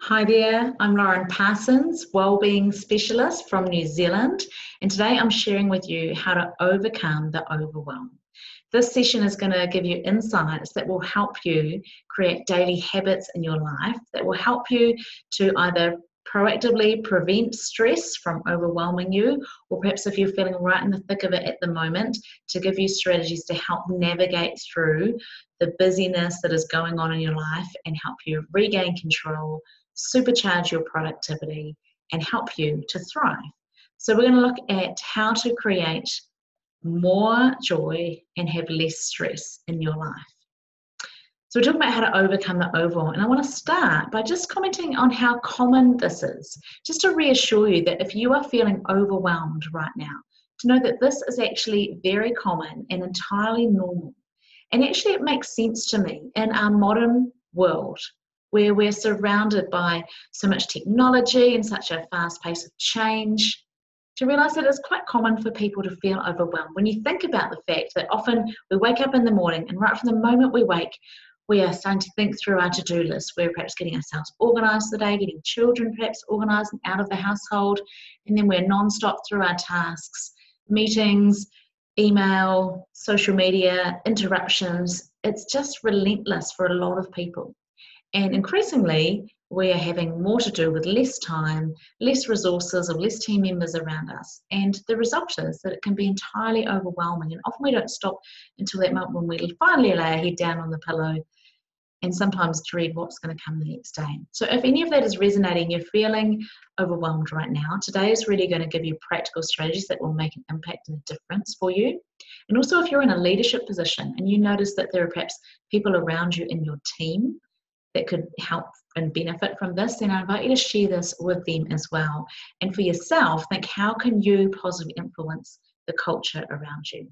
Hi there, I'm Lauren Parsons, Wellbeing Specialist from New Zealand, and today I'm sharing with you how to overcome the overwhelm. This session is going to give you insights that will help you create daily habits in your life that will help you to either proactively prevent stress from overwhelming you, or perhaps if you're feeling right in the thick of it at the moment, to give you strategies to help navigate through the busyness that is going on in your life and help you regain control, supercharge your productivity, and help you to thrive. So we're going to look at how to create more joy and have less stress in your life. So we're talking about how to overcome the overwhelm, and I want to start by just commenting on how common this is, just to reassure you that if you are feeling overwhelmed right now, to know that this is actually very common and entirely normal. And actually it makes sense to me in our modern world where we're surrounded by so much technology and such a fast pace of change, to realize that it's quite common for people to feel overwhelmed. When you think about the fact that often we wake up in the morning and right from the moment we wake, we are starting to think through our to-do list. We're perhaps getting ourselves organised for the day, getting children perhaps organised and out of the household, and then we're non-stop through our tasks, meetings, email, social media, interruptions. It's just relentless for a lot of people. And increasingly, we are having more to do with less time, less resources, or less team members around us. And the result is that it can be entirely overwhelming. And often we don't stop until that moment when we finally lay our head down on the pillow and sometimes dread what's going to come the next day. So if any of that is resonating, you're feeling overwhelmed right now, today is really going to give you practical strategies that will make an impact and a difference for you. And also if you're in a leadership position and you notice that there are perhaps people around you in your team that could help and benefit from this, then I invite you to share this with them as well. And for yourself, think, how can you positively influence the culture around you?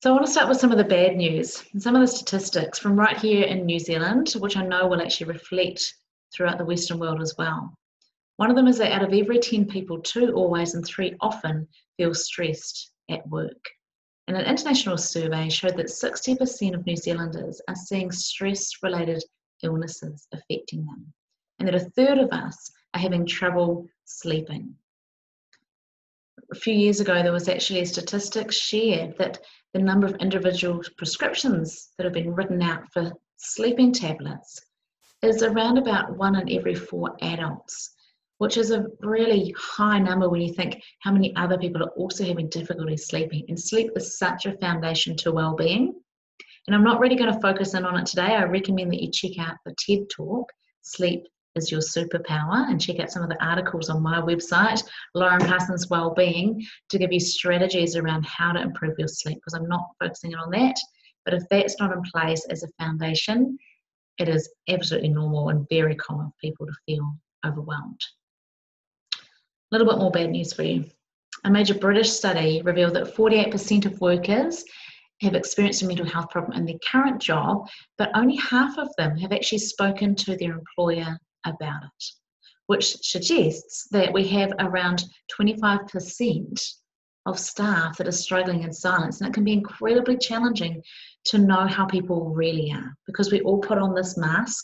So I want to start with some of the bad news and some of the statistics from right here in New Zealand, which I know will actually reflect throughout the Western world as well. One of them is that out of every 10 people, 2 always and 3 often feel stressed at work. And an international survey showed that 60% of New Zealanders are seeing stress-related illnesses affecting them, and that a third of us are having trouble sleeping. A few years ago, there was actually a statistic shared that the number of individual prescriptions that have been written out for sleeping tablets is around about 1 in every 4 adults, which is a really high number when you think how many other people are also having difficulty sleeping. And sleep is such a foundation to well-being. And I'm not really going to focus in on it today. I recommend that you check out the TED Talk, Sleep is Your Superpower, and check out some of the articles on my website, Lauren Parsons Wellbeing, to give you strategies around how to improve your sleep, because I'm not focusing on that. But if that's not in place as a foundation, it is absolutely normal and very common for people to feel overwhelmed. A little bit more bad news for you. A major British study revealed that 48% of workers have experienced a mental health problem in their current job, but only half of them have actually spoken to their employer about it, which suggests that we have around 25% of staff that are struggling in silence. And it can be incredibly challenging to know how people really are, because we all put on this mask.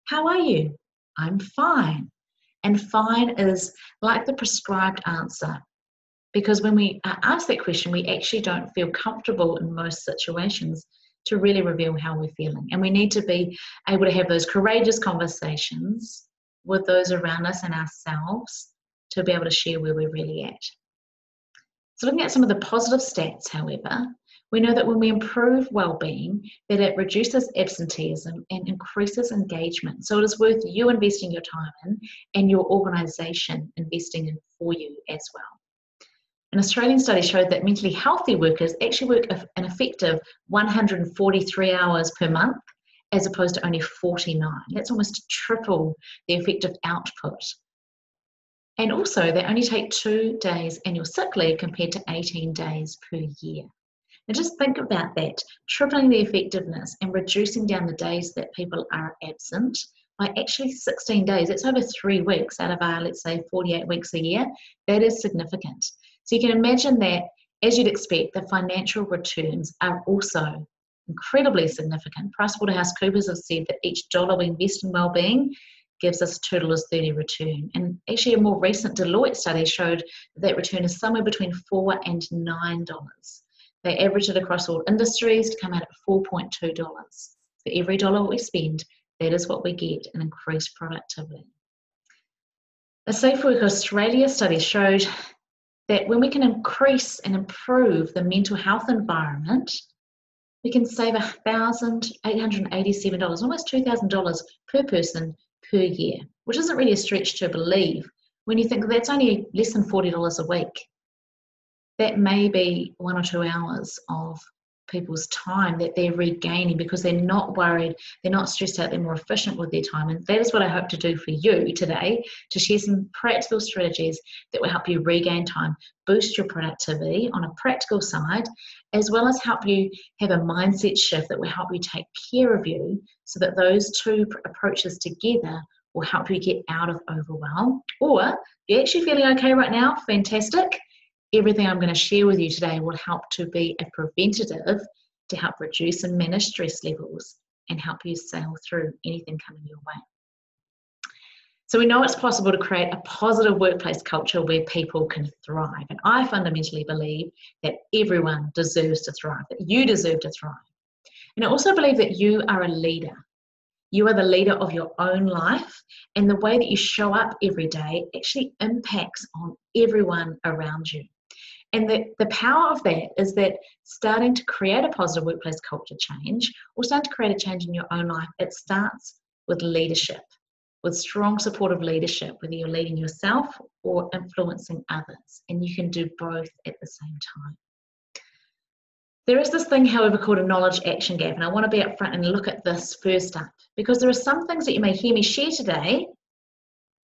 How are you? I'm fine. And fine is like the prescribed answer, because when we ask that question, we actually don't feel comfortable in most situations to really reveal how we're feeling. And we need to be able to have those courageous conversations with those around us and ourselves to be able to share where we're really at. So looking at some of the positive stats, however, we know that when we improve well-being, that it reduces absenteeism and increases engagement. So it is worth you investing your time in and your organisation investing in for you as well. An Australian study showed that mentally healthy workers actually work an effective 143 hours per month, as opposed to only 49. That's almost triple the effective output. And also, they only take 2 days annual sick leave compared to 18 days per year. Now just think about that, tripling the effectiveness and reducing down the days that people are absent by actually 16 days. That's over 3 weeks out of our, let's say, 48 weeks a year. That is significant. So you can imagine that, as you'd expect, the financial returns are also incredibly significant. PricewaterhouseCoopers have said that each dollar we invest in wellbeing gives us $2.30 return. And actually a more recent Deloitte study showed that return is somewhere between $4 and $9. They average it across all industries to come out at $4.2. For every dollar we spend, that is what we get in increased productivity. A Safe Work Australia study showed that when we can increase and improve the mental health environment, we can save $1,887, almost $2,000 per person per year, which isn't really a stretch to believe when you think that's only less than $40 a week. That may be 1 or 2 hours of people's time that they're regaining because they're not worried, they're not stressed out, they're more efficient with their time. And that is what I hope to do for you today, to share some practical strategies that will help you regain time, boost your productivity on a practical side, as well as help you have a mindset shift that will help you take care of you, so that those two approaches together will help you get out of overwhelm. Or if you're actually feeling okay right now, fantastic. Everything I'm going to share with you today will help to be a preventative to help reduce and manage stress levels and help you sail through anything coming your way. So we know it's possible to create a positive workplace culture where people can thrive. And I fundamentally believe that everyone deserves to thrive, that you deserve to thrive. And I also believe that you are a leader. You are the leader of your own life, and the way that you show up every day actually impacts on everyone around you. And the power of that is that starting to create a positive workplace culture change, or starting to create a change in your own life, it starts with leadership, with strong supportive leadership, whether you're leading yourself or influencing others. And you can do both at the same time. There is this thing, however, called a knowledge action gap. And I want to be upfront and look at this first up, because there are some things that you may hear me share today,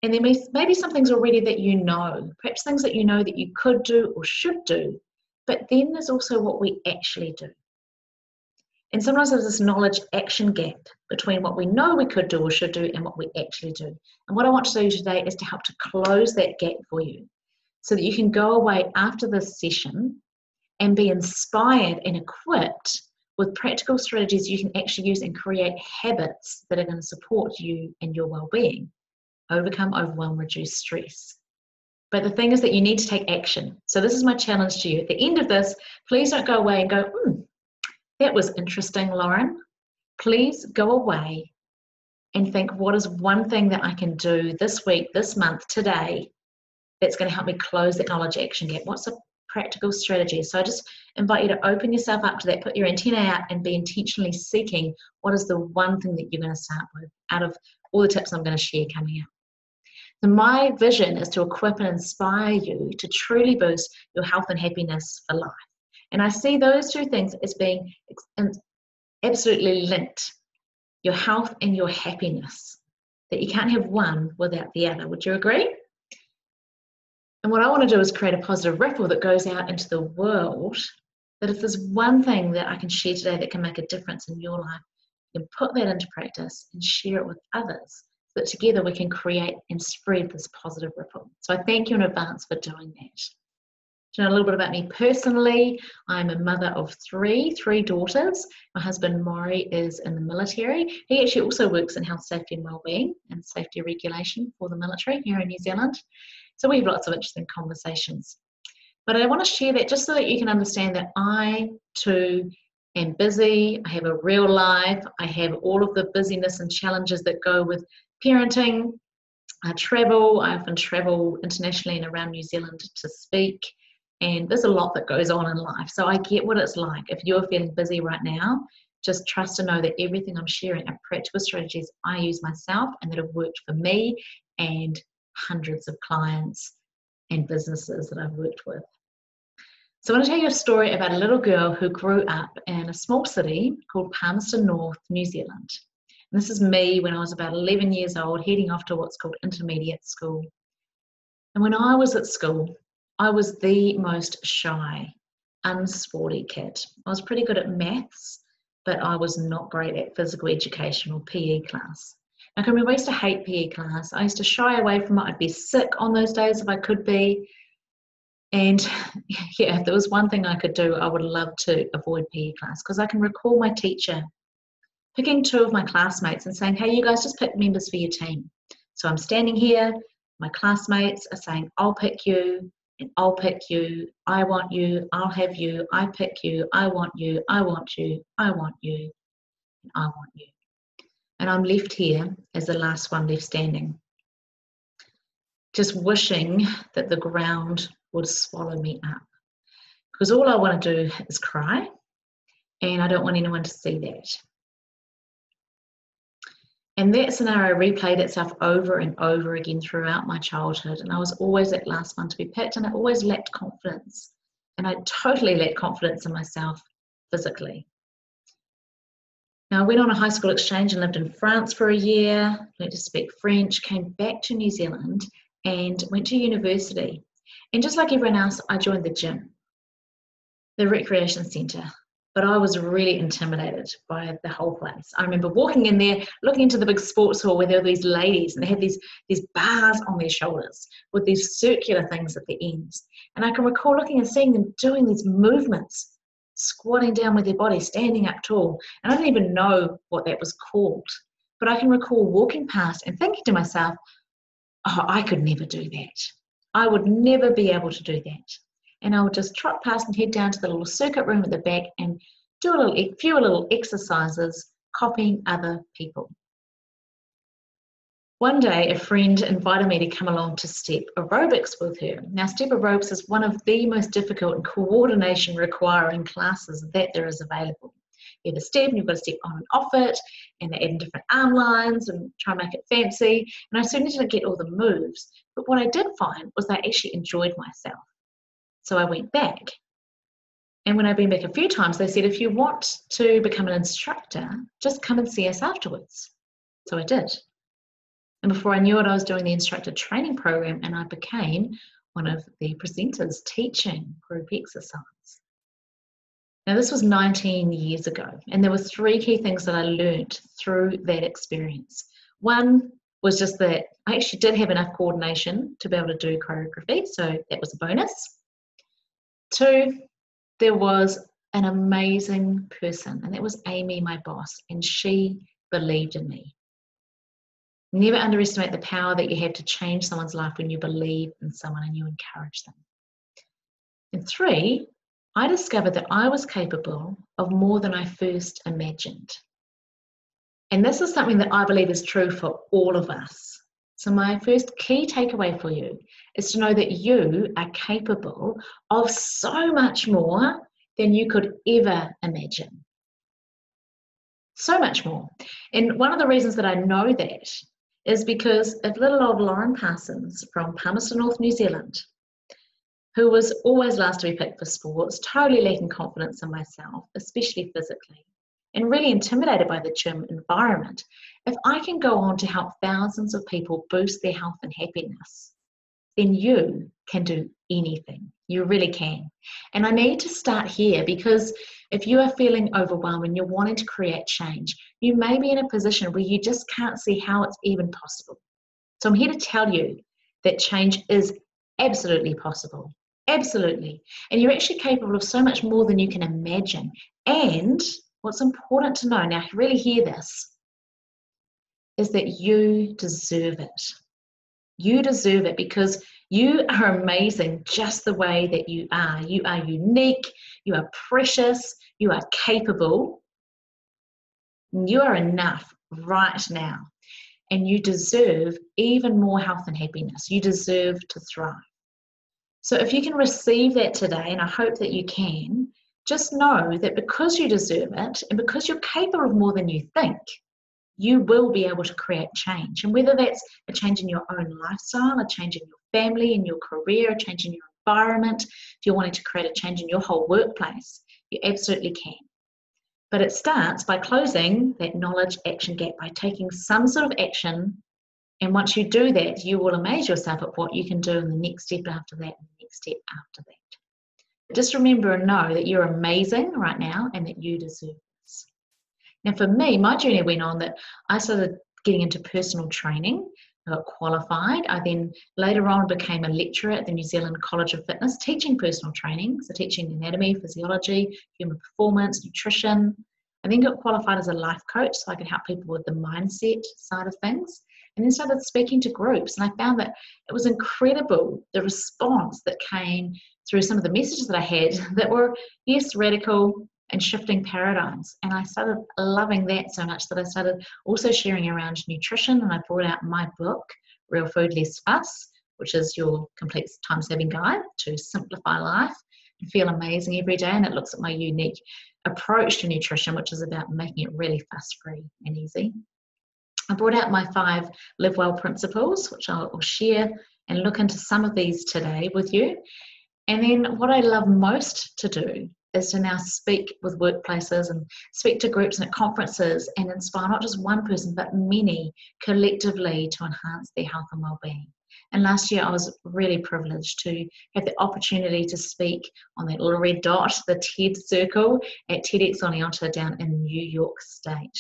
and there may be some things already that you know, perhaps things that you know that you could do or should do, but then there's also what we actually do. And sometimes there's this knowledge action gap between what we know we could do or should do and what we actually do. And what I want to do today is to help to close that gap for you, so that you can go away after this session and be inspired and equipped with practical strategies you can actually use and create habits that are going to support you and your well-being. Overcome, overwhelm, reduce stress. But the thing is that you need to take action. So this is my challenge to you. At the end of this, please don't go away and go, that was interesting, Lauren. Please go away and think, what is one thing that I can do this week, this month, today, that's going to help me close that knowledge action gap? What's a practical strategy? So I just invite you to open yourself up to that, put your antenna out and be intentionally seeking what is the one thing that you're going to start with out of all the tips I'm going to share coming up. So my vision is to equip and inspire you to truly boost your health and happiness for life. And I see those two things as being absolutely linked, your health and your happiness, that you can't have one without the other. Would you agree? And what I want to do is create a positive ripple that goes out into the world, that if there's one thing that I can share today that can make a difference in your life, you can put that into practice and share it with others, so that together we can create and spread this positive ripple. So I thank you in advance for doing that. To know a little bit about me personally, I'm a mother of three daughters. My husband, Maury, is in the military. He actually also works in health, safety and wellbeing and safety regulation for the military here in New Zealand. So we have lots of interesting conversations. But I want to share that just so that you can understand that I, too, am busy. I have a real life. I have all of the busyness and challenges that go with parenting. I travel. I often travel internationally and around New Zealand to speak. And there's a lot that goes on in life. So I get what it's like. If you're feeling busy right now, just trust to know that everything I'm sharing are practical strategies I use myself and that have worked for me and hundreds of clients and businesses that I've worked with. So I want to tell you a story about a little girl who grew up in a small city called Palmerston North, New Zealand. And this is me when I was about 11 years old, heading off to what's called intermediate school. And when I was at school, I was the most shy, unsporty kid. I was pretty good at maths, but I was not great at physical education or PE class. I can remember I used to hate PE class. I used to shy away from it. I'd be sick on those days if I could be. And yeah, if there was one thing I could do, I would love to avoid PE class, because I can recall my teacher picking two of my classmates and saying, hey, you guys just pick members for your team. So I'm standing here, my classmates are saying, I'll pick you, and I'll pick you, I want you, I'll have you, I pick you, I want you, I want you, I want you, and I want you. And I'm left here as the last one left standing, just wishing that the ground would swallow me up. Because all I want to do is cry, and I don't want anyone to see that. And that scenario replayed itself over and over again throughout my childhood. And I was always that last one to be picked, and I always lacked confidence. And I totally lacked confidence in myself physically. Now, I went on a high school exchange and lived in France for a year, learned to speak French, came back to New Zealand and went to university. And just like everyone else, I joined the gym, the recreation centre. But I was really intimidated by the whole place. I remember walking in there, looking into the big sports hall where there were these ladies, and they had these bars on their shoulders with these circular things at the ends. And I can recall looking and seeing them doing these movements, squatting down with their body, standing up tall. And I didn't even know what that was called. But I can recall walking past and thinking to myself, oh, I could never do that. I would never be able to do that. And I would just trot past and head down to the little circuit room at the back and do a few little exercises, copying other people. One day, a friend invited me to come along to step aerobics with her. Now, step aerobics is one of the most difficult and coordination requiring classes that there is available. You have a step and you've got to step on and off it, and they add in different arm lines and try and make it fancy. And I certainly didn't get all the moves, but what I did find was I actually enjoyed myself. So I went back. And when I've been back a few times, they said, if you want to become an instructor, just come and see us afterwards. So I did. And before I knew it, I was doing the instructor training program, and I became one of the presenters teaching group exercise. Now, this was 19 years ago, and there were three key things that I learned through that experience. One was just that I actually did have enough coordination to be able to do choreography, so that was a bonus. Two, there was an amazing person, and that was Amy, my boss, and she believed in me. Never underestimate the power that you have to change someone's life when you believe in someone and you encourage them. And three, I discovered that I was capable of more than I first imagined. And this is something that I believe is true for all of us. So my first key takeaway for you is to know that you are capable of so much more than you could ever imagine. So much more. And one of the reasons that I know that is because of little old Lauren Parsons from Palmerston North, New Zealand, who was always last to be picked for sports, totally lacking confidence in myself, especially physically, and really intimidated by the gym environment. If I can go on to help thousands of people boost their health and happiness, then you can do anything. You really can. And I need to start here, because if you are feeling overwhelmed and you're wanting to create change, you may be in a position where you just can't see how it's even possible. So I'm here to tell you that change is absolutely possible. Absolutely. And you're actually capable of so much more than you can imagine. And what's important to know, now really hear this, is that you deserve it. You deserve it, because you are amazing just the way that you are. You are unique, you are precious, you are capable, you are enough right now. And you deserve even more health and happiness. You deserve to thrive. So if you can receive that today, and I hope that you can, just know that because you deserve it and because you're capable of more than you think, you will be able to create change. And whether that's a change in your own lifestyle, a change in your family, in your career, a change in your environment, if you're wanting to create a change in your whole workplace, you absolutely can. But it starts by closing that knowledge action gap, by taking some sort of action. And once you do that, you will amaze yourself at what you can do in the next step after that, and the next step after that. Just remember and know that you're amazing right now and that you deserve this. Now for me, my journey went on that I started getting into personal training. I got qualified. I then later on became a lecturer at the New Zealand College of Fitness, teaching personal training, so teaching anatomy, physiology, human performance, nutrition. I then got qualified as a life coach so I could help people with the mindset side of things, and then started speaking to groups. And I found that it was incredible, the response that came through some of the messages that I had that were, yes, radical and shifting paradigms. And I started loving that so much that I started also sharing around nutrition, and I brought out my book, Real Food, Less Fuss, which is your complete time-saving guide to simplify life and feel amazing every day. And it looks at my unique approach to nutrition, which is about making it really fuss-free and easy. I brought out my 5 Live Well principles, which I'll share and look into some of these today with you. And then what I love most to do is to now speak with workplaces and speak to groups and at conferences and inspire not just one person, but many collectively to enhance their health and well-being. And last year I was really privileged to have the opportunity to speak on that little red dot, the TED Circle at TEDx Oneonta down in New York State.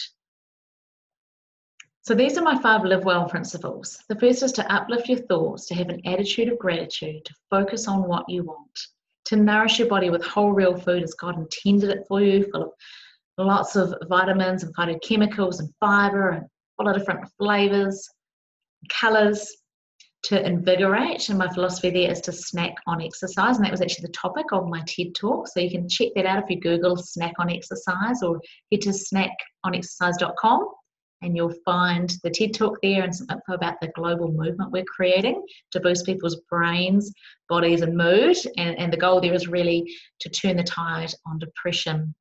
So these are my 5 Live Well principles. The first is to uplift your thoughts, to have an attitude of gratitude, to focus on what you want, to nourish your body with whole real food as God intended it for you, full of lots of vitamins and phytochemicals and fiber and full of different flavors, colors, to invigorate. And my philosophy there is to snack on exercise. And that was actually the topic of my TED Talk. So you can check that out if you Google snack on exercise or head to snackonexercise.com. And you'll find the TED Talk there and some info about the global movement we're creating to boost people's brains, bodies, and mood. And the goal there is really to turn the tide on depression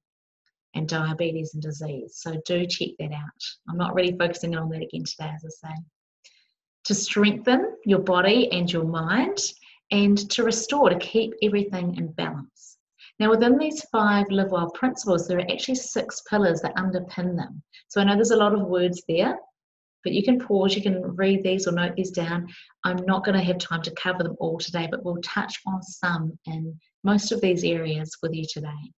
and diabetes and disease. So do check that out. I'm not really focusing on that again today, as I say. To strengthen your body and your mind, and to restore, to keep everything in balance. Now, within these 5 Live Well principles, there are actually 6 pillars that underpin them. So I know there's a lot of words there, but you can pause, you can read these or note these down. I'm not going to have time to cover them all today, but we'll touch on some in most of these areas with you today.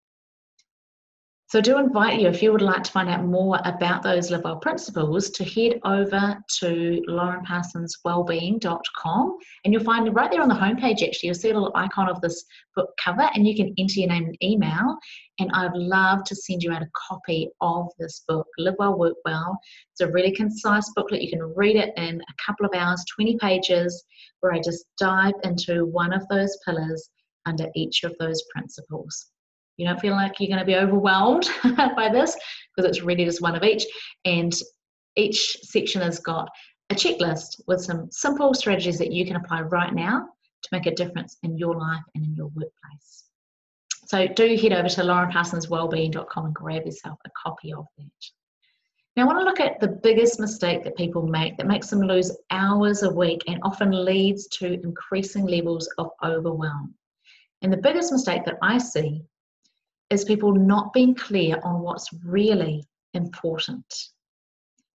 So I do invite you, if you would like to find out more about those Live Well principles, to head over to laurenparsonswellbeing.com, and you'll find right there on the homepage, actually, you'll see a little icon of this book cover, and you can enter your name and email, and I'd love to send you out a copy of this book, Live Well, Work Well. It's a really concise booklet. You can read it in a couple of hours, 20 pages, where I just dive into one of those pillars under each of those principles. You don't feel like you're going to be overwhelmed by this, because it's really just one of each. And each section has got a checklist with some simple strategies that you can apply right now to make a difference in your life and in your workplace. So do head over to laurenparsonswellbeing.com and grab yourself a copy of that. Now I want to look at the biggest mistake that people make that makes them lose hours a week and often leads to increasing levels of overwhelm. And the biggest mistake that I see is people not being clear on what's really important.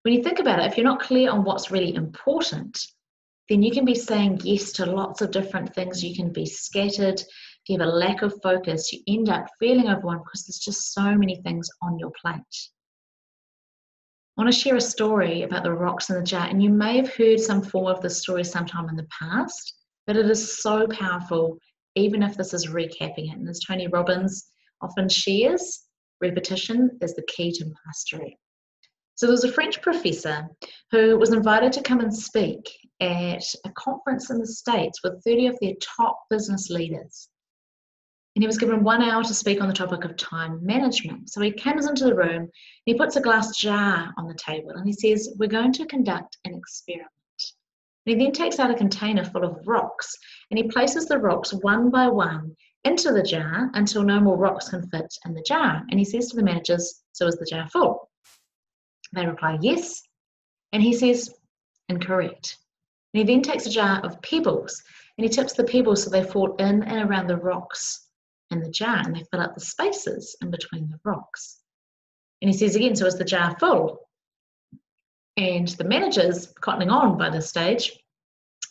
When you think about it, if you're not clear on what's really important, then you can be saying yes to lots of different things. You can be scattered. If you have a lack of focus, you end up feeling overwhelmed because there's just so many things on your plate. I want to share a story about the rocks in the jar, and you may have heard some form of this story sometime in the past, but it is so powerful, even if this is recapping it. And as Tony Robbins often shares, repetition is the key to mastery. So there was a French professor who was invited to come and speak at a conference in the States with 30 of their top business leaders. And he was given 1 hour to speak on the topic of time management. So he comes into the room, and he puts a glass jar on the table, and he says, "We're going to conduct an experiment." And he then takes out a container full of rocks, and he places the rocks one by one into the jar until no more rocks can fit in the jar. And he says to the managers, "So is the jar full?" They reply, "Yes." And he says, "Incorrect." And he then takes a jar of pebbles, and he tips the pebbles so they fall in and around the rocks in the jar, and they fill up the spaces in between the rocks. And he says again, "So is the jar full?" And the managers, cottoning on by this stage,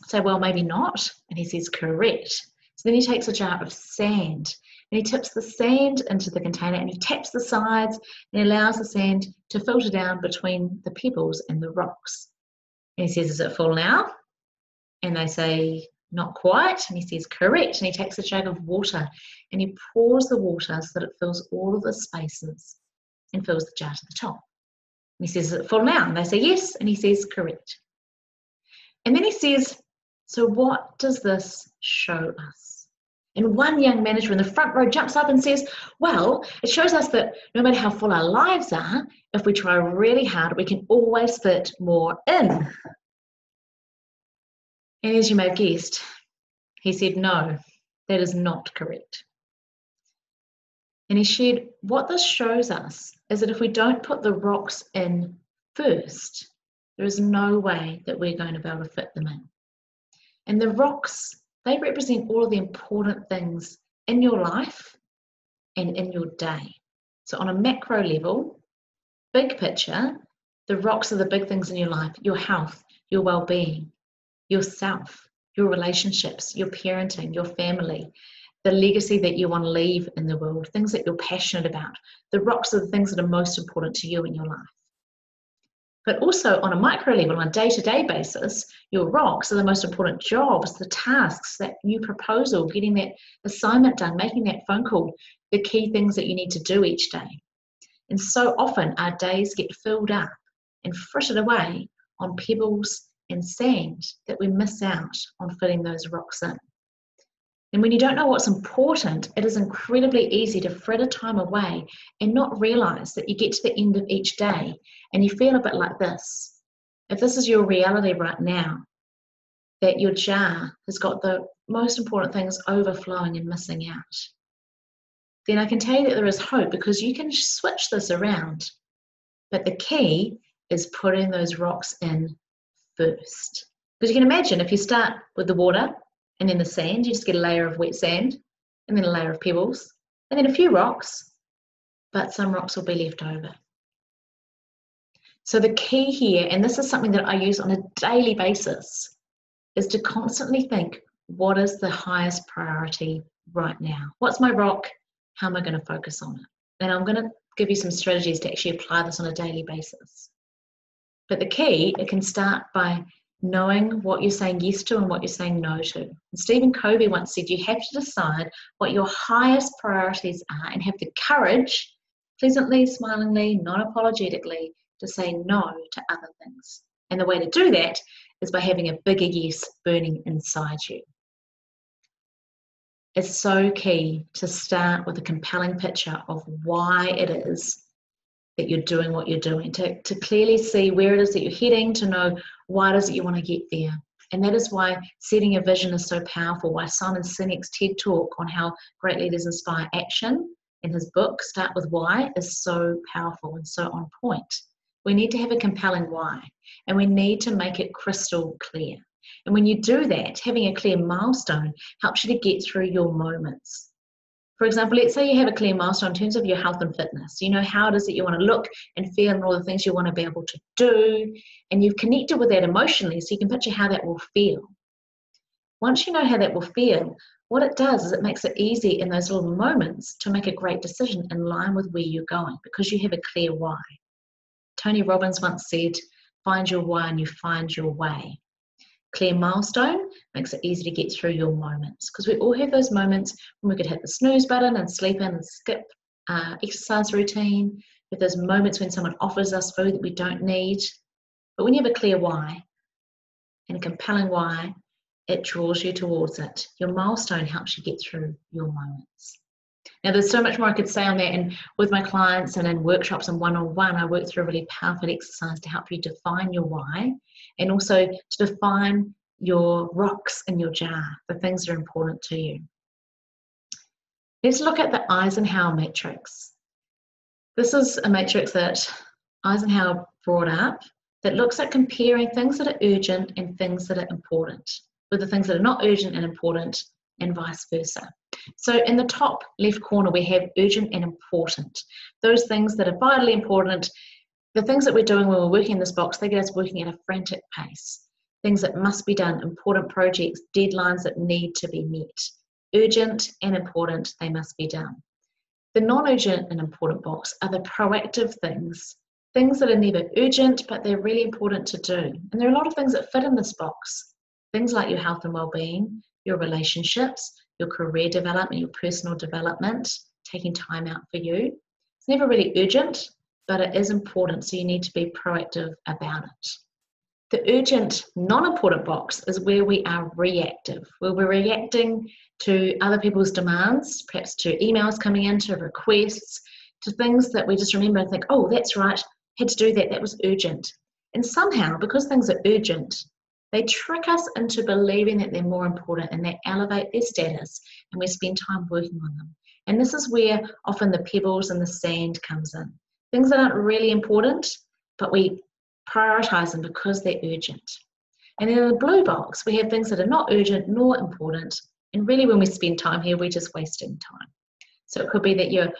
say, "Well, maybe not." And he says, "Correct." So then he takes a jar of sand, and he tips the sand into the container, and he taps the sides, and he allows the sand to filter down between the pebbles and the rocks. And he says, is it full now? And they say, not quite. And he says, correct. And he takes a jug of water and he pours the water so that it fills all of the spaces and fills the jar to the top. And he says, is it full now? And they say, yes. And he says, correct. And then he says, so what does this show us? And one young manager in the front row jumps up and says, well, it shows us that no matter how full our lives are, if we try really hard, we can always fit more in. And as you may have guessed, he said, no, that is not correct. And he shared, what this shows us is that if we don't put the rocks in first, there is no way that we're going to be able to fit them in. And the rocks, they represent all of the important things in your life and in your day. So on a macro level, big picture, the rocks are the big things in your life: your health, your well-being, yourself, your relationships, your parenting, your family, the legacy that you want to leave in the world, things that you're passionate about. The rocks are the things that are most important to you in your life. But also on a micro level, on a day-to-day basis, your rocks are the most important jobs, the tasks, that new proposal, getting that assignment done, making that phone call, the key things that you need to do each day. And so often our days get filled up and frittered away on pebbles and sand that we miss out on fitting those rocks in. And when you don't know what's important, it is incredibly easy to fritter time away and not realize that you get to the end of each day and you feel a bit like this. If this is your reality right now, that your jar has got the most important things overflowing and missing out, then I can tell you that there is hope, because you can switch this around. But the key is putting those rocks in first. Because you can imagine if you start with the water and then the sand, you just get a layer of wet sand and then a layer of pebbles and then a few rocks, but some rocks will be left over. So the key here, and this is something that I use on a daily basis, is to constantly think, what is the highest priority right now? What's my rock? How am I going to focus on it? And I'm going to give you some strategies to actually apply this on a daily basis. But the key, it can start by knowing what you're saying yes to and what you're saying no to. And Stephen Covey once said, you have to decide what your highest priorities are and have the courage, pleasantly, smilingly, non-apologetically, to say no to other things. And the way to do that is by having a bigger yes burning inside you. It's so key to start with a compelling picture of why it is that you're doing what you're doing, to clearly see where it is that you're heading, to know why it is that you want to get there. And that is why setting a vision is so powerful, why Simon Sinek's TED Talk on how great leaders inspire action in his book, Start With Why, is so powerful and so on point. We need to have a compelling why, and we need to make it crystal clear. And when you do that, having a clear milestone helps you to get through your moments. For example, let's say you have a clear milestone in terms of your health and fitness. You know how it is that you want to look and feel and all the things you want to be able to do, and you've connected with that emotionally so you can picture how that will feel. Once you know how that will feel, what it does is it makes it easy in those little moments to make a great decision in line with where you're going, because you have a clear why. Tony Robbins once said, find your why and you find your way. Clear milestone makes it easy to get through your moments, because we all have those moments when we could hit the snooze button and sleep in and skip exercise routine. With those moments when someone offers us food that we don't need. But when you have a clear why and a compelling why, it draws you towards it. Your milestone helps you get through your moments. Now, there's so much more I could say on that, and with my clients and in workshops and one-on-one, I work through a really powerful exercise to help you define your why, and also to define your rocks in your jar, the things that are important to you. Let's look at the Eisenhower Matrix. This is a matrix that Eisenhower brought up that looks at comparing things that are urgent and things that are important, with the things that are not urgent and important, and vice versa. So in the top left corner, we have urgent and important. Those things that are vitally important, the things that we're doing when we're working in this box, they get us working at a frantic pace. Things that must be done, important projects, deadlines that need to be met. Urgent and important, they must be done. The non-urgent and important box are the proactive things things that are never urgent, but they're really important to do. And there are a lot of things that fit in this box. Things like your health and well-being, your relationships, your career development, your personal development, taking time out for you. It's never really urgent, but it is important, so you need to be proactive about it. The urgent, non-important box is where we are reactive, where we're reacting to other people's demands, perhaps to emails coming in, to requests, to things that we just remember and think, oh, that's right, had to do that, that was urgent. And somehow, because things are urgent, they trick us into believing that they're more important and they elevate their status, and we spend time working on them. And this is where often the pebbles and the sand comes in. Things that aren't really important, but we prioritize them because they're urgent. And then in the blue box, we have things that are not urgent nor important. And really, when we spend time here, we're just wasting time. So it could be that you're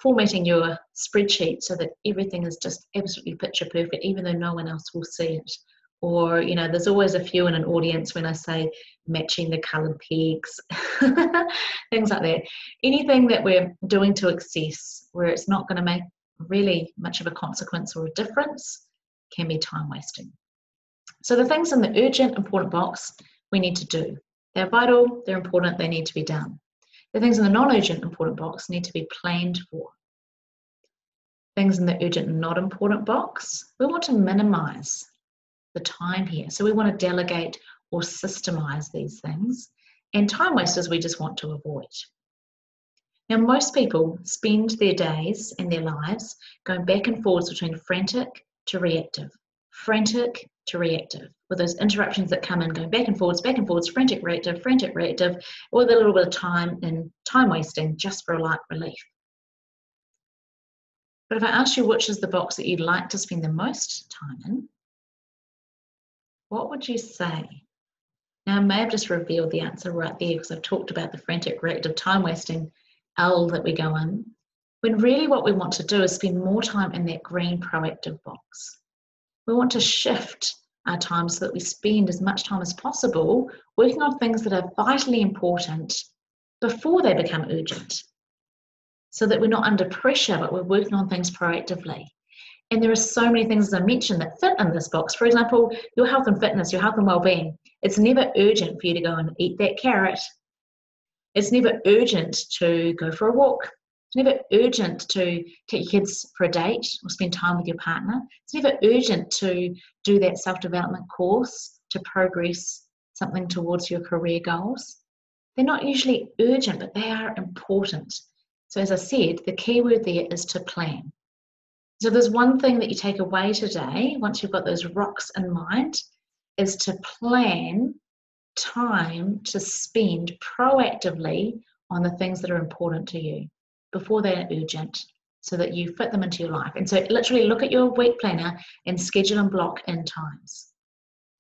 formatting your spreadsheet so that everything is just absolutely picture perfect, even though no one else will see it. Or, you know, there's always a few in an audience when I say matching the coloured pegs, things like that. Anything that we're doing to excess, where it's not going to make really much of a consequence or a difference, can be time wasting. So the things in the urgent, important box we need to do. They're vital, they're important, they need to be done. The things in the non-urgent, important box need to be planned for. Things in the urgent, not important box, we want to minimize the time here. So we want to delegate or systemize these things. And time wasters we just want to avoid. Now, most people spend their days and their lives going back and forwards between frantic to reactive, with those interruptions that come in, going back and forwards, frantic, reactive, with a little bit of time and time wasting just for a light relief. But if I ask you which is the box that you'd like to spend the most time in, what would you say? Now, I may have just revealed the answer right there because I've talked about the frantic, reactive, time wasting L that we go in, when really what we want to do is spend more time in that green proactive box. We want to shift our time so that we spend as much time as possible working on things that are vitally important before they become urgent, so that we're not under pressure, but we're working on things proactively. And there are so many things, as I mentioned, that fit in this box. For example, your health and fitness, your health and well-being. It's never urgent for you to go and eat that carrot. It's never urgent to go for a walk. It's never urgent to take your kids for a date or spend time with your partner. It's never urgent to do that self-development course to progress something towards your career goals. They're not usually urgent, but they are important. So as I said, the key word there is to plan. So there's one thing that you take away today, once you've got those rocks in mind, is to plan time to spend proactively on the things that are important to you before they're urgent, so that you fit them into your life. And so literally look at your week planner and schedule and block in times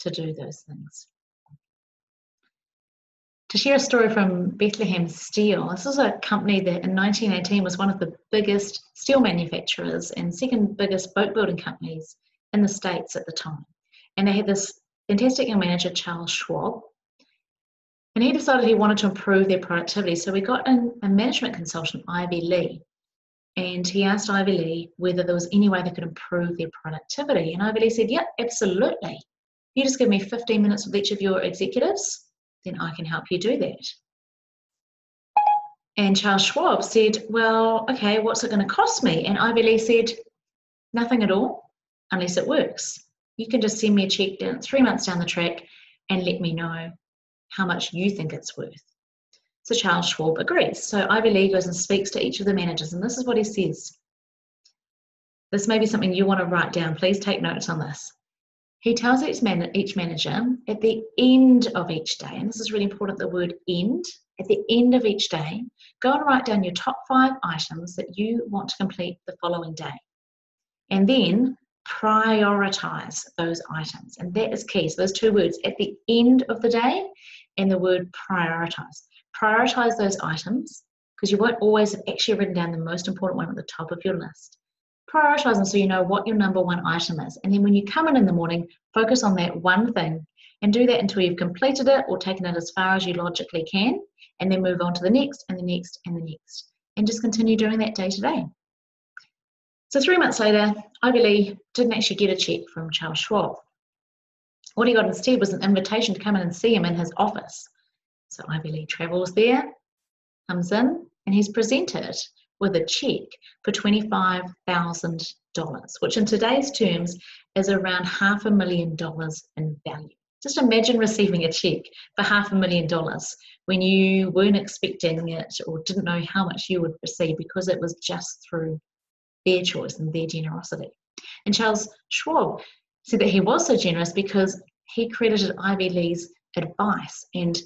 to do those things. To share a story from Bethlehem Steel, this is a company that in 1918 was one of the biggest steel manufacturers and second biggest boat building companies in the States at the time. And they had this fantastic young manager, Charles Schwab, and he decided he wanted to improve their productivity. So we got in a management consultant, Ivy Lee, and he asked Ivy Lee whether there was any way they could improve their productivity. And Ivy Lee said, yep, absolutely. You just give me 15 minutes with each of your executives, then I can help you do that. And Charles Schwab said, well, okay, what's it going to cost me? And Ivy Lee said, nothing at all, unless it works. You can just send me a check down 3 months down the track and let me know how much you think it's worth. So Charles Schwab agrees. So Ivy Lee goes and speaks to each of the managers, and this is what he says. This may be something you want to write down. Please take notes on this. He tells each manager at the end of each day, and this is really important, the word end, at the end of each day, go and write down your top 5 items that you want to complete the following day. And then prioritize those items. And that is key. So those 2 words, at the end of the day, and the word prioritize. Prioritize those items, because you won't always have actually written down the most important one at the top of your list. Prioritize them so you know what your number 1 item is. And then when you come in the morning, focus on that one thing and do that until you've completed it or taken it as far as you logically can, and then move on to the next and the next and the next. And just continue doing that day to day. So 3 months later, Ivy Lee didn't actually get a check from Charles Schwab. What he got instead was an invitation to come in and see him in his office. So Ivy Lee travels there, comes in, and he's presented with a check for $25,000, which in today's terms is around $500,000 in value. Just imagine receiving a check for $500,000 when you weren't expecting it or didn't know how much you would receive, because it was just through their choice and their generosity. And Charles Schwab said that he was so generous because he credited Ivy Lee's advice and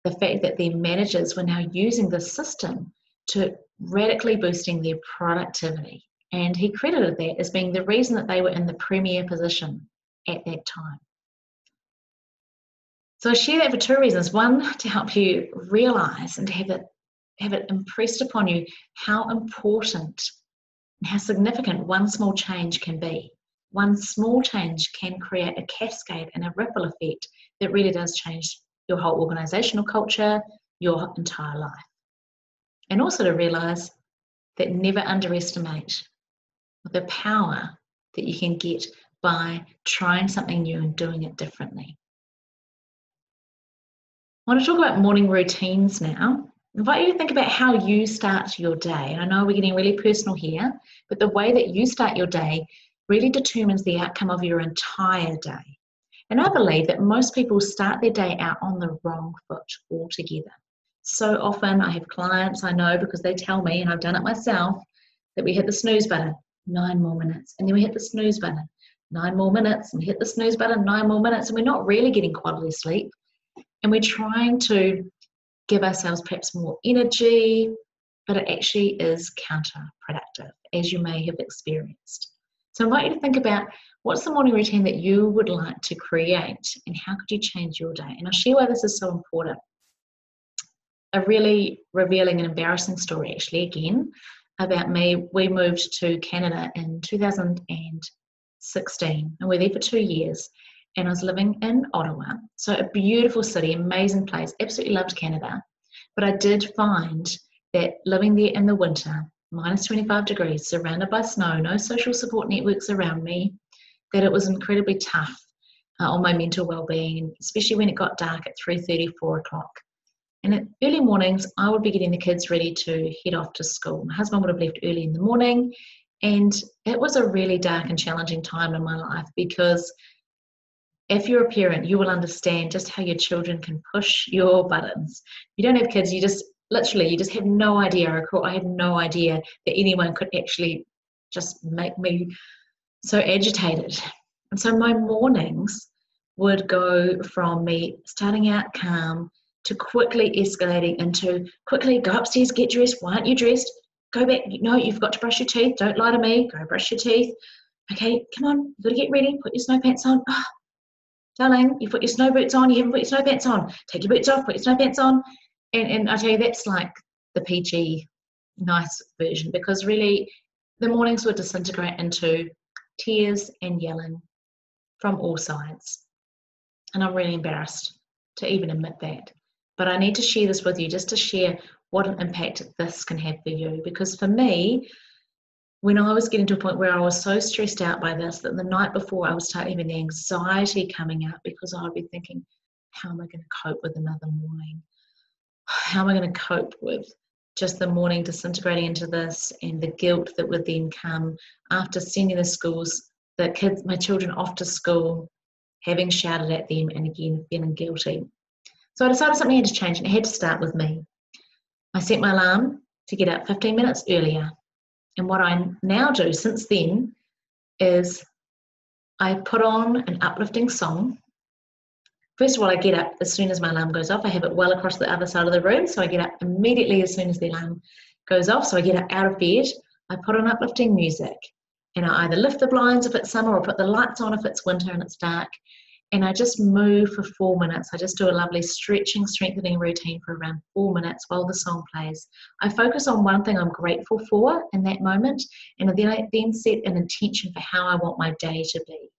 the fact that their managers were now using the system to radically boosting their productivity. And he credited that as being the reason that they were in the premier position at that time. So I share that for two reasons. One, to help you realize and to have it impressed upon you how important and how significant one small change can be. One small change can create a cascade and a ripple effect that really does change your whole organizational culture, your entire life. And also to realize that never underestimate the power that you can get by trying something new and doing it differently. I want to talk about morning routines now. I invite you to think about how you start your day. And I know we're getting really personal here, but the way that you start your day really determines the outcome of your entire day. And I believe that most people start their day out on the wrong foot altogether. So often I have clients I know, because they tell me, and I've done it myself, that we hit the snooze button, 9 more minutes, and then we hit the snooze button, 9 more minutes, and we hit the snooze button, 9 more minutes, and we're not really getting quality sleep. And we're trying to give ourselves perhaps more energy, but it actually is counterproductive, as you may have experienced. So I invite you to think about what's the morning routine that you would like to create and how could you change your day? And I'll share why this is so important. A really revealing and embarrassing story, actually, again, about me. We moved to Canada in 2016 and we're there for 2 years. And I was living in Ottawa, so a beautiful city, amazing place, absolutely loved Canada. But I did find that living there in the winter, minus 25 degrees, surrounded by snow, no social support networks around me, that it was incredibly tough on my mental well-being, especially when it got dark at 3:30, 4 o'clock. And at early mornings, I would be getting the kids ready to head off to school. My husband would have left early in the morning, and it was a really dark and challenging time in my life, because if you're a parent, you will understand just how your children can push your buttons. If you don't have kids, you just have no idea. I had no idea that anyone could actually just make me so agitated. And so my mornings would go from me starting out calm to quickly escalating into quickly go upstairs, get dressed. Why aren't you dressed? Go back. No, you've got to brush your teeth. Don't lie to me. Go brush your teeth. Okay, come on. You've got to get ready. Put your snow pants on. Oh, darling, you put your snow boots on, you haven't put your snow pants on. Take your boots off, put your snow pants on. And I tell you, that's like the PG nice version, because really the mornings would disintegrate into tears and yelling from all sides. And I'm really embarrassed to even admit that. But I need to share this with you just to share what an impact this can have for you. Because for me, when I was getting to a point where I was so stressed out by this that the night before I would start having the anxiety coming up, because I would be thinking, how am I going to cope with another morning? How am I going to cope with just the morning disintegrating into this, and the guilt that would then come after sending my children off to school, having shouted at them and again feeling guilty. So I decided something had to change, and it had to start with me. I set my alarm to get up 15 minutes earlier. And what I now do since then is I put on an uplifting song. First of all, I get up as soon as my alarm goes off. I have it well across the other side of the room, so I get up immediately as soon as the alarm goes off. So I get up out of bed, I put on uplifting music, and I either lift the blinds if it's summer or put the lights on if it's winter and it's dark. And I just move for 4 minutes. I just do a lovely stretching, strengthening routine for around 4 minutes while the song plays. I focus on one thing I'm grateful for in that moment, and then I set an intention for how I want my day to be.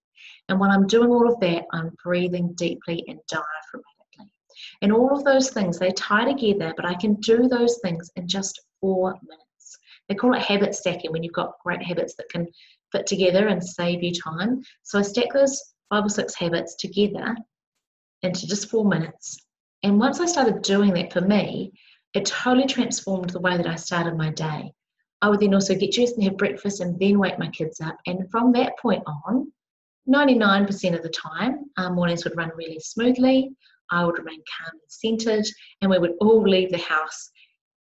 And when I'm doing all of that, I'm breathing deeply and diaphragmatically. And all of those things, they tie together, but I can do those things in just 4 minutes. They call it habit stacking when you've got great habits that can fit together and save you time. So I stack those 5 or 6 habits together into just 4 minutes. And once I started doing that, for me, it totally transformed the way that I started my day. I would then also get dressed and have breakfast and then wake my kids up. And from that point on, 99% of the time, our mornings would run really smoothly. I would remain calm and centered, and we would all leave the house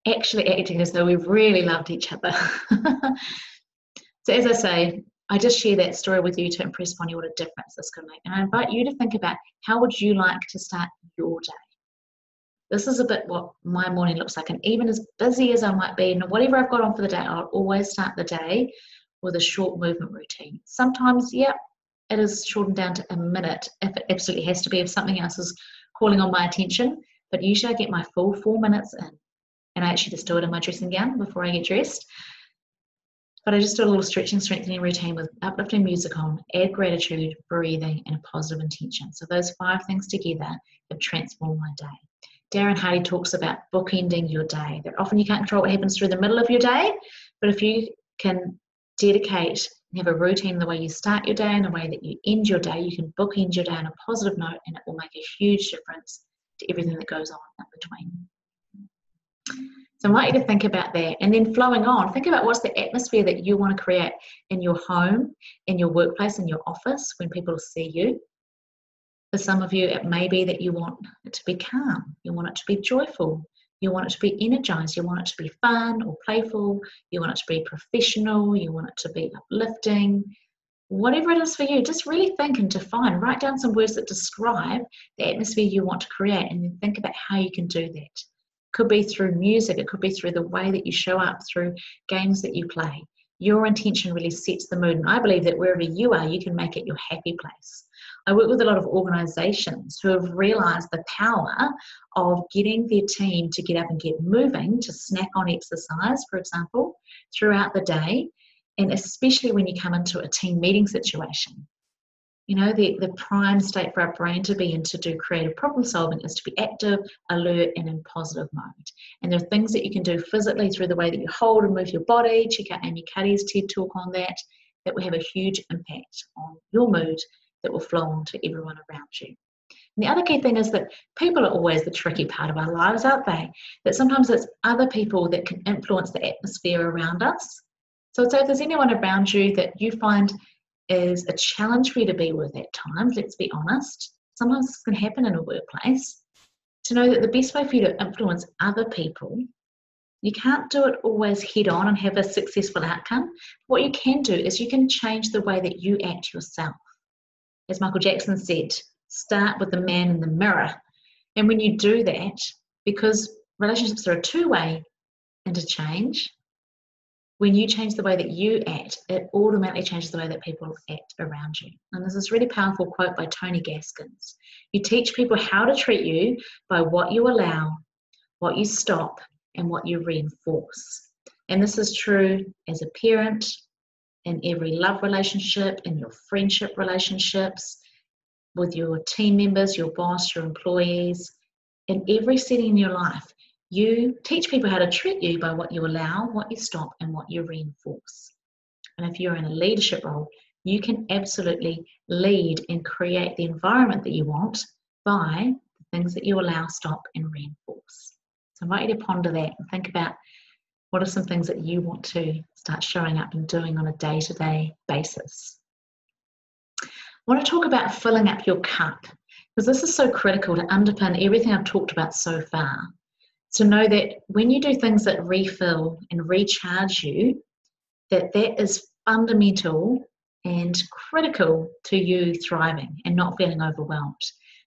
actually acting as though we really loved each other. So as I say, I just share that story with you to impress upon you what a difference this can make. And I invite you to think about, how would you like to start your day? This is a bit what my morning looks like. And even as busy as I might be, and whatever I've got on for the day, I'll always start the day with a short movement routine. Sometimes, it is shortened down to a minute if it absolutely has to be, if something else is calling on my attention. But usually I get my full 4 minutes in. And I actually just do it in my dressing gown before I get dressed. But I just do a little stretching, strengthening routine with uplifting music on, add gratitude, breathing, and a positive intention. So those 5 things together have transformed my day. Darren Hardy talks about bookending your day, that often you can't control what happens through the middle of your day, but if you can dedicate and have a routine the way you start your day and the way that you end your day, you can bookend your day on a positive note, and it will make a huge difference to everything that goes on in between. So I want you to think about that, and then flowing on, think about what's the atmosphere that you want to create in your home, in your workplace, in your office, when people see you. For some of you, it may be that you want it to be calm, you want it to be joyful, you want it to be energized, you want it to be fun or playful, you want it to be professional, you want it to be uplifting. Whatever it is for you, just really think and define. Write down some words that describe the atmosphere you want to create, and then think about how you can do that. It could be through music, it could be through the way that you show up, through games that you play. Your intention really sets the mood, and I believe that wherever you are, you can make it your happy place. I work with a lot of organisations who have realised the power of getting their team to get up and get moving, to snack on exercise, for example, throughout the day, and especially when you come into a team meeting situation. You know, the prime state for our brain to be in to do creative problem solving is to be active, alert, and in positive mode. And there are things that you can do physically through the way that you hold and move your body. Check out Amy Cuddy's TED Talk on that. That will have a huge impact on your mood that will flow on to everyone around you. And the other key thing is that people are always the tricky part of our lives, aren't they? That sometimes it's other people that can influence the atmosphere around us. So if there's anyone around you that you find is a challenge for you to be with at times, let's be honest, sometimes this can happen in a workplace, to know that the best way for you to influence other people, you can't do it always head on and have a successful outcome. What you can do is you can change the way that you act yourself. As Michael Jackson said, start with the man in the mirror. And when you do that, because relationships are a two-way interchange, when you change the way that you act, it automatically changes the way that people act around you. And there's this really powerful quote by Tony Gaskins. You teach people how to treat you by what you allow, what you stop, and what you reinforce. And this is true as a parent, in every love relationship, in your friendship relationships, with your team members, your boss, your employees, in every setting in your life. You teach people how to treat you by what you allow, what you stop, and what you reinforce. And if you're in a leadership role, you can absolutely lead and create the environment that you want by the things that you allow, stop, and reinforce. So I invite you to ponder that and think about what are some things that you want to start showing up and doing on a day-to-day basis. I want to talk about filling up your cup, because this is so critical to underpin everything I've talked about so far. To know that when you do things that refill and recharge you, that is fundamental and critical to you thriving and not feeling overwhelmed.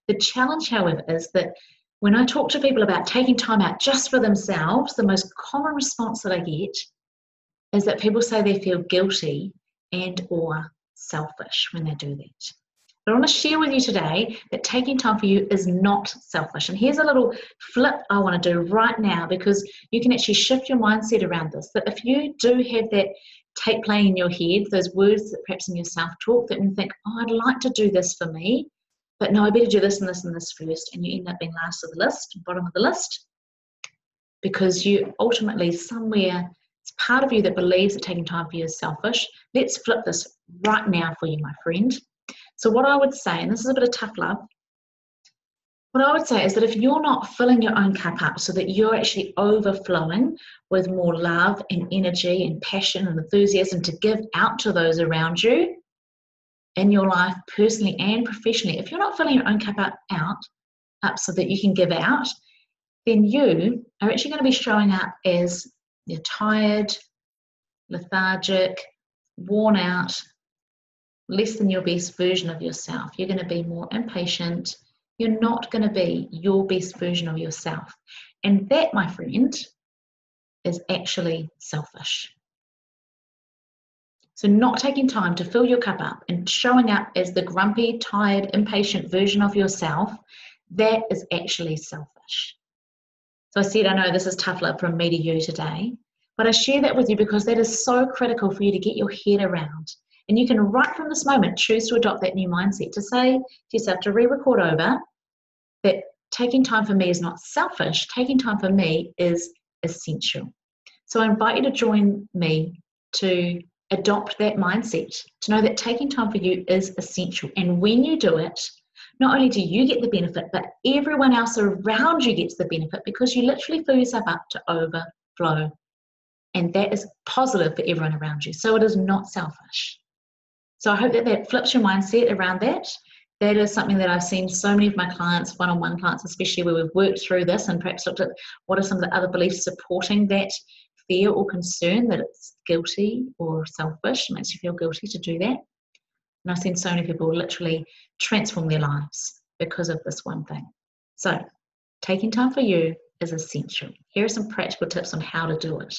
The challenge, however, is that when I talk to people about taking time out just for themselves, the most common response that I get is that people say they feel guilty and or selfish when they do that. But I want to share with you today that taking time for you is not selfish. And here's a little flip I want to do right now, because you can actually shift your mindset around this. That if you do have that tape playing in your head, those words that perhaps in your self-talk that you think, oh, I'd like to do this for me, but no, I better do this and this and this first, and you end up being last of the list, bottom of the list, because you ultimately somewhere It's part of you that believes that taking time for you is selfish. Let's flip this right now for you, my friend. So what I would say, and this is a bit of tough love, what I would say is that if you're not filling your own cup up so that you're actually overflowing with more love and energy and passion and enthusiasm to give out to those around you in your life, personally and professionally, if you're not filling your own cup up so that you can give out, then you are actually going to be showing up as you're tired, lethargic, worn out, less than your best version of yourself. You're going to be more impatient. You're not going to be your best version of yourself. And that, my friend, is actually selfish. So not taking time to fill your cup up and showing up as the grumpy, tired, impatient version of yourself, that is actually selfish. So I said, I know this is tough love from me to you today, but I share that with you because that is so critical for you to get your head around. And you can, right from this moment, choose to adopt that new mindset to say to yourself, to re-record over, that taking time for me is not selfish, taking time for me is essential. So I invite you to join me to adopt that mindset, to know that taking time for you is essential. And when you do it, not only do you get the benefit, but everyone else around you gets the benefit because you literally fill yourself up to overflow. And that is positive for everyone around you. So it is not selfish. So I hope that that flips your mindset around that. That is something that I've seen so many of my clients, one-on-one clients, especially where we've worked through this and perhaps looked at what are some of the other beliefs supporting that fear or concern that it's guilty or selfish. It makes you feel guilty to do that. And I've seen so many people literally transform their lives because of this one thing. So taking time for you is essential. Here are some practical tips on how to do it.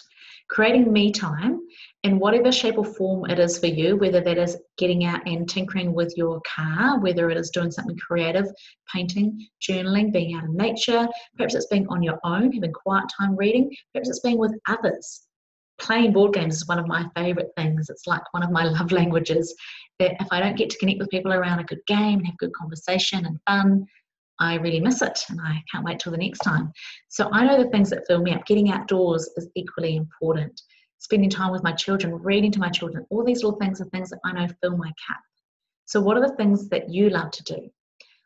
Creating me time in whatever shape or form it is for you, whether that is getting out and tinkering with your car, whether it is doing something creative, painting, journaling, being out in nature, perhaps it's being on your own, having quiet time reading, perhaps it's being with others. Playing board games is one of my favorite things. It's like one of my love languages, that if I don't get to connect with people around a good game and have good conversation and fun, I really miss it and I can't wait till the next time. So I know the things that fill me up. Getting outdoors is equally important. Spending time with my children, reading to my children, all these little things are things that I know fill my cup. So what are the things that you love to do?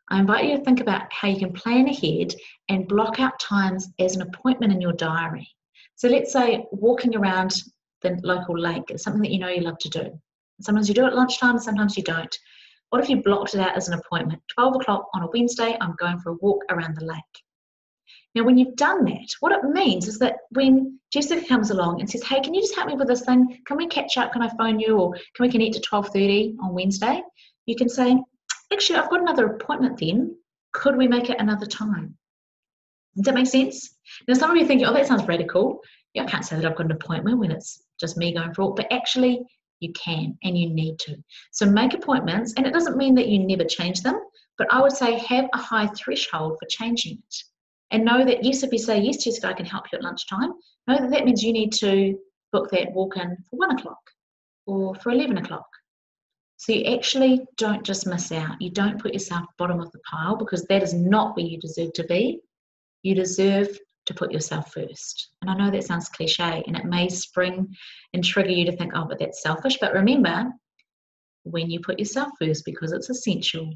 I invite you to think about how you can plan ahead and block out times as an appointment in your diary. So let's say walking around the local lake is something that you know you love to do. Sometimes you do it at lunchtime, sometimes you don't. What if you blocked it out as an appointment? 12 o'clock on a Wednesday, I'm going for a walk around the lake. Now, when you've done that, what it means is that when Jessica comes along and says, hey, can you just help me with this thing? Can we catch up? Can I phone you? Or can we connect at 12:30 on Wednesday? You can say, actually, I've got another appointment then. Could we make it another time? Does that make sense? Now, some of you are thinking, oh, that sounds radical. Yeah, I can't say that I've got an appointment when it's just me going for a walk. But actually, you can and you need to. So make appointments, and it doesn't mean that you never change them, but I would say have a high threshold for changing it. And know that, yes, if you say, yes, Jessica, I can help you at lunchtime, know that that means you need to book that walk in for 1 o'clock or for 11 o'clock. So you actually don't just miss out. You don't put yourself bottom of the pile, because that is not where you deserve to be. You deserve to put yourself first. And I know that sounds cliche, and it may spring and trigger you to think, oh, but that's selfish. But remember, when you put yourself first, because it's essential,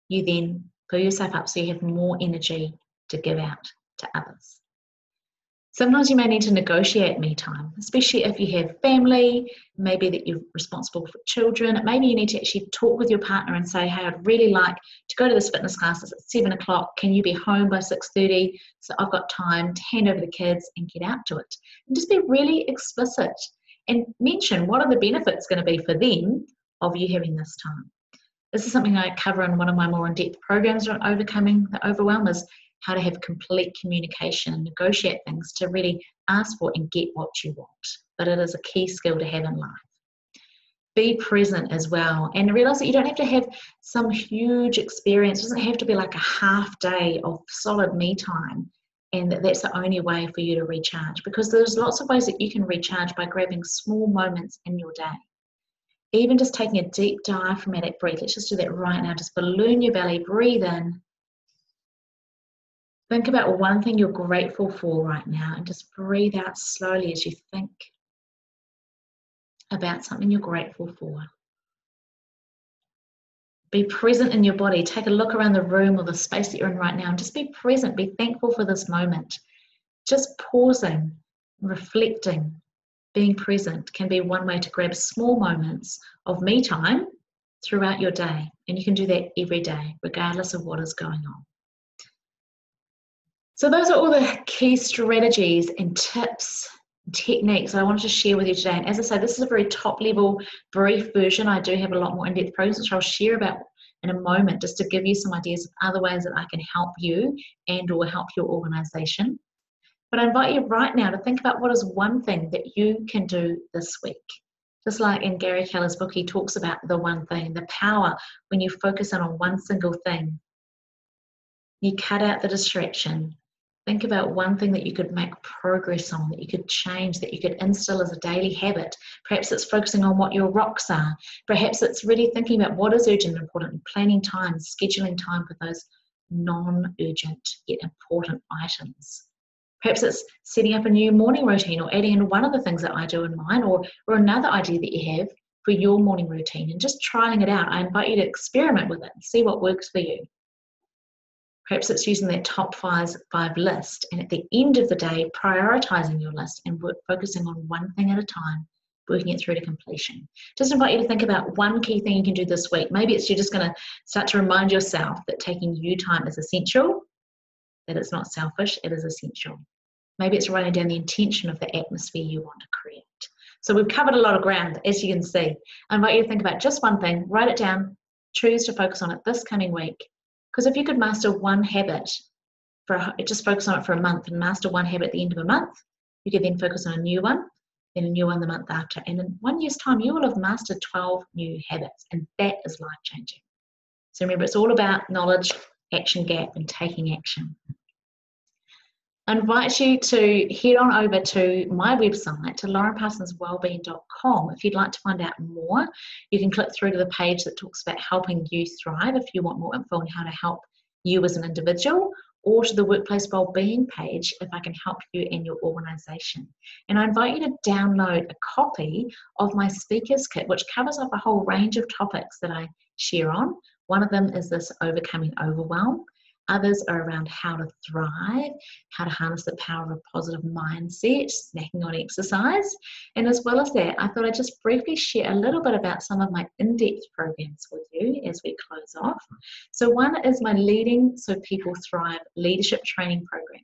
you then fill yourself up so you have more energy to give out to others. Sometimes you may need to negotiate me time, especially if you have family, maybe that you're responsible for children. Maybe you need to actually talk with your partner and say, hey, I'd really like to go to this fitness class. It's at 7 o'clock. Can you be home by 6:30? So I've got time to hand over the kids and get out to it. And just be really explicit and mention what are the benefits going to be for them of you having this time. This is something I cover in one of my more in-depth programs on overcoming the overwhelm, is how to have complete communication and negotiate things to really ask for and get what you want. But it is a key skill to have in life. Be present as well, and realize that you don't have to have some huge experience. It doesn't have to be like a half day of solid me time, and that's the only way for you to recharge, because there's lots of ways that you can recharge by grabbing small moments in your day. Even just taking a deep diaphragmatic breath. Let's just do that right now. Just balloon your belly, breathe in. Think about one thing you're grateful for right now, and just breathe out slowly as you think about something you're grateful for. Be present in your body. Take a look around the room or the space that you're in right now and just be present. Be thankful for this moment. Just pausing, reflecting, being present can be one way to grab small moments of me time throughout your day. And you can do that every day, regardless of what is going on. So those are all the key strategies and tips, techniques that I wanted to share with you today. And as I say, this is a very top level, brief version. I do have a lot more in-depth programs, which I'll share about in a moment, just to give you some ideas of other ways that I can help you and or help your organization. But I invite you right now to think about what is one thing that you can do this week. Just like in Gary Keller's book, he talks about the one thing, the power when you focus in on one single thing. You cut out the distraction. Think about one thing that you could make progress on, that you could change, that you could instill as a daily habit. Perhaps it's focusing on what your rocks are. Perhaps it's really thinking about what is urgent and important, and planning time, scheduling time for those non-urgent yet important items. Perhaps it's setting up a new morning routine or adding in one of the things that I do in mine, or another idea that you have for your morning routine and just trying it out. I invite you to experiment with it and see what works for you. Perhaps it's using that top five list, and at the end of the day, prioritizing your list and focusing on one thing at a time, working it through to completion. Just invite you to think about one key thing you can do this week. Maybe it's you're just going to start to remind yourself that taking you time is essential, that it's not selfish, it is essential. Maybe it's writing down the intention of the atmosphere you want to create. So we've covered a lot of ground, as you can see. I invite you to think about just one thing, write it down, choose to focus on it this coming week. Because if you could master one habit, just focus on it for a month and master one habit at the end of a month, you could then focus on a new one, then a new one the month after. And in 1 year's time, you will have mastered 12 new habits, and that is life-changing. So remember, it's all about knowledge, action gap, and taking action. I invite you to head on over to my website, to laurenparsonswellbeing.com. If you'd like to find out more, you can click through to the page that talks about helping you thrive if you want more info on how to help you as an individual, or to the workplace wellbeing page if I can help you and your organization. And I invite you to download a copy of my speakers kit, which covers up a whole range of topics that I share on. One of them is this overcoming overwhelm. Others are around how to thrive, how to harness the power of a positive mindset, snacking on exercise. And as well as that, I thought I'd just briefly share a little bit about some of my in-depth programs with you as we close off. So one is my Leading So People Thrive leadership training program.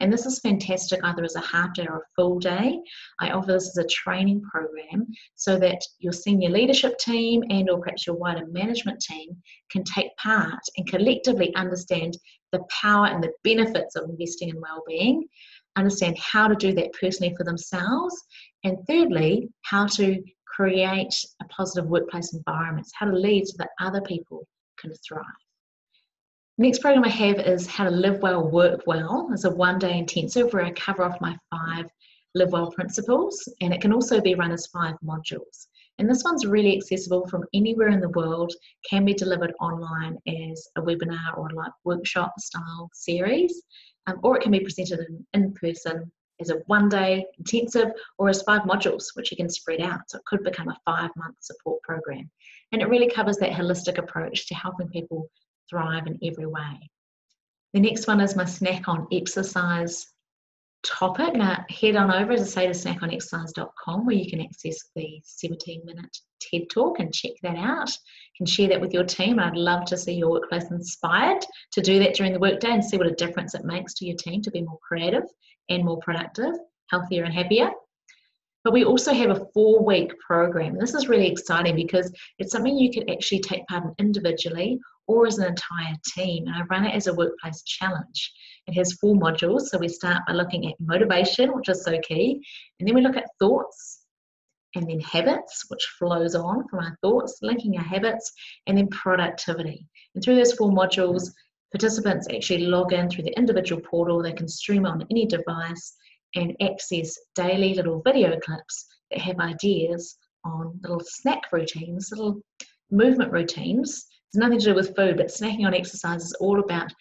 And this is fantastic either as a half day or a full day. I offer this as a training program so that your senior leadership team and or perhaps your wider management team can take part and collectively understand the power and the benefits of investing in well-being, understand how to do that personally for themselves, and thirdly, how to create a positive workplace environment, how to lead so that other people can thrive. Next program I have is How to Live Well, Work Well. It's a one-day intensive where I cover off my 5 Live Well principles, and it can also be run as 5 modules. And this one's really accessible from anywhere in the world, can be delivered online as a webinar or like workshop style series, or it can be presented in person as a one-day intensive or as 5 modules, which you can spread out. So it could become a 5-month support program. And it really covers that holistic approach to helping people thrive in every way. The next one is my Snack on Exercise topic. Now head on over, as I say, to snackonexercise.com, where you can access the 17-minute TED Talk and check that out. You can share that with your team. I'd love to see your workplace inspired to do that during the workday and see what a difference it makes to your team to be more creative and more productive, healthier and happier. But we also have a 4-week program. And this is really exciting because it's something you could actually take part in individually or as an entire team. And I run it as a workplace challenge. It has 4 modules. So we start by looking at motivation, which is so key. And then we look at thoughts, and then habits, which flows on from our thoughts, linking our habits, and then productivity. And through those 4 modules, participants actually log in through the individual portal. They can stream on any device and access daily little video clips that have ideas on little snack routines, little movement routines. It's nothing to do with food, but snacking on exercise is all about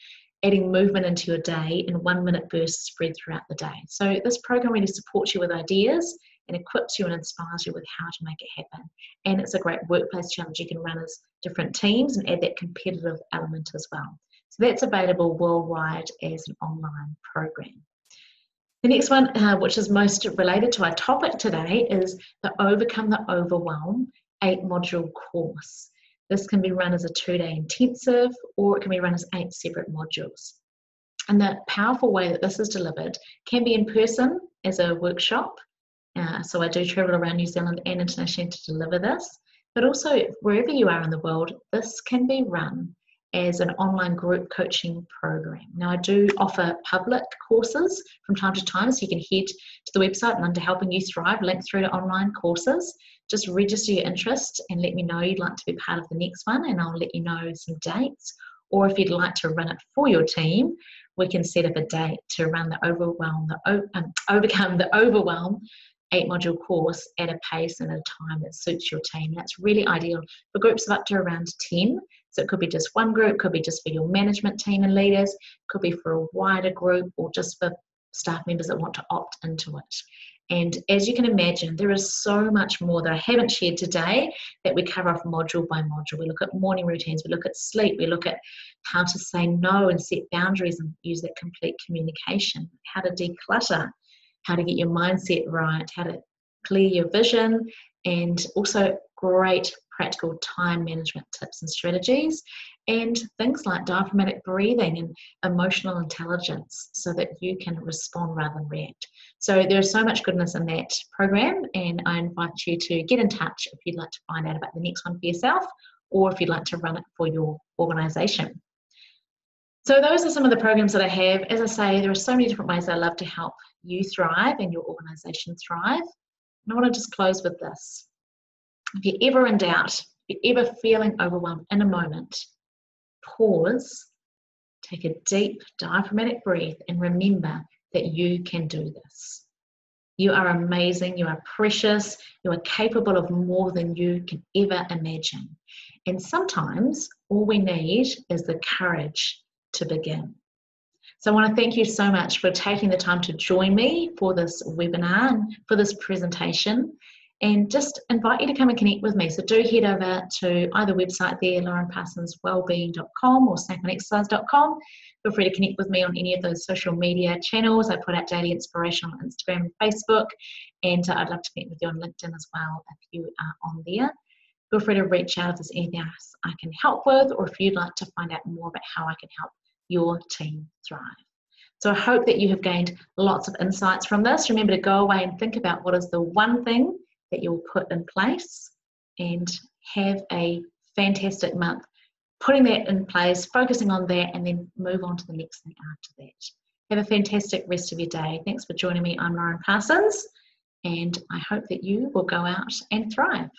adding movement into your day in 1-minute bursts spread throughout the day. So this program really supports you with ideas and equips you and inspires you with how to make it happen. And it's a great workplace challenge you can run as different teams and add that competitive element as well. So that's available worldwide as an online program. The next one, which is most related to our topic today, is the Overcome the Overwhelm 8-module course. This can be run as a 2-day intensive, or it can be run as 8 separate modules. And the powerful way that this is delivered can be in person as a workshop. So I do travel around New Zealand and internationally to deliver this, but also wherever you are in the world, this can be run as an online group coaching program. Now, I do offer public courses from time to time, so you can head to the website and under Helping You Thrive, link through to online courses. Just register your interest and let me know you'd like to be part of the next one, and I'll let you know some dates. Or if you'd like to run it for your team, we can set up a date to run the Overwhelm the Overwhelm 8-module course at a pace and a time that suits your team. That's really ideal for groups of up to around 10. So it could be just one group, could be just for your management team and leaders, could be for a wider group, or just for staff members that want to opt into it. And as you can imagine, there is so much more that I haven't shared today that we cover off module by module. We look at morning routines, we look at sleep, we look at how to say no and set boundaries and use that complete communication, how to declutter, how to get your mindset right, how to clear your vision, and also great practical time management tips and strategies, and things like diaphragmatic breathing and emotional intelligence so that you can respond rather than react. So there's so much goodness in that program, and I invite you to get in touch if you'd like to find out about the next one for yourself, or if you'd like to run it for your organisation. So those are some of the programs that I have. As I say, there are so many different ways I love to help you thrive and your organisation thrive. And I want to just close with this. If you're ever in doubt, if you're ever feeling overwhelmed in a moment, pause, take a deep diaphragmatic breath, and remember that you can do this. You are amazing, you are precious, you are capable of more than you can ever imagine. And sometimes all we need is the courage to begin. So I want to thank you so much for taking the time to join me for this webinar and for this presentation, and just invite you to come and connect with me. So do head over to either website there, laurenparsonswellbeing.com or snackonexercise.com. Feel free to connect with me on any of those social media channels. I put out daily inspiration on Instagram and Facebook, and I'd love to connect with you on LinkedIn as well if you are on there. Feel free to reach out if there's anything else I can help with, or if you'd like to find out more about how I can help your team thrive. So I hope that you have gained lots of insights from this. Remember to go away and think about what is the one thing that you'll put in place, and have a fantastic month putting that in place, focusing on that, and then move on to the next thing after that. Have a fantastic rest of your day. Thanks for joining me. I'm Lauren Parsons, and I hope that you will go out and thrive.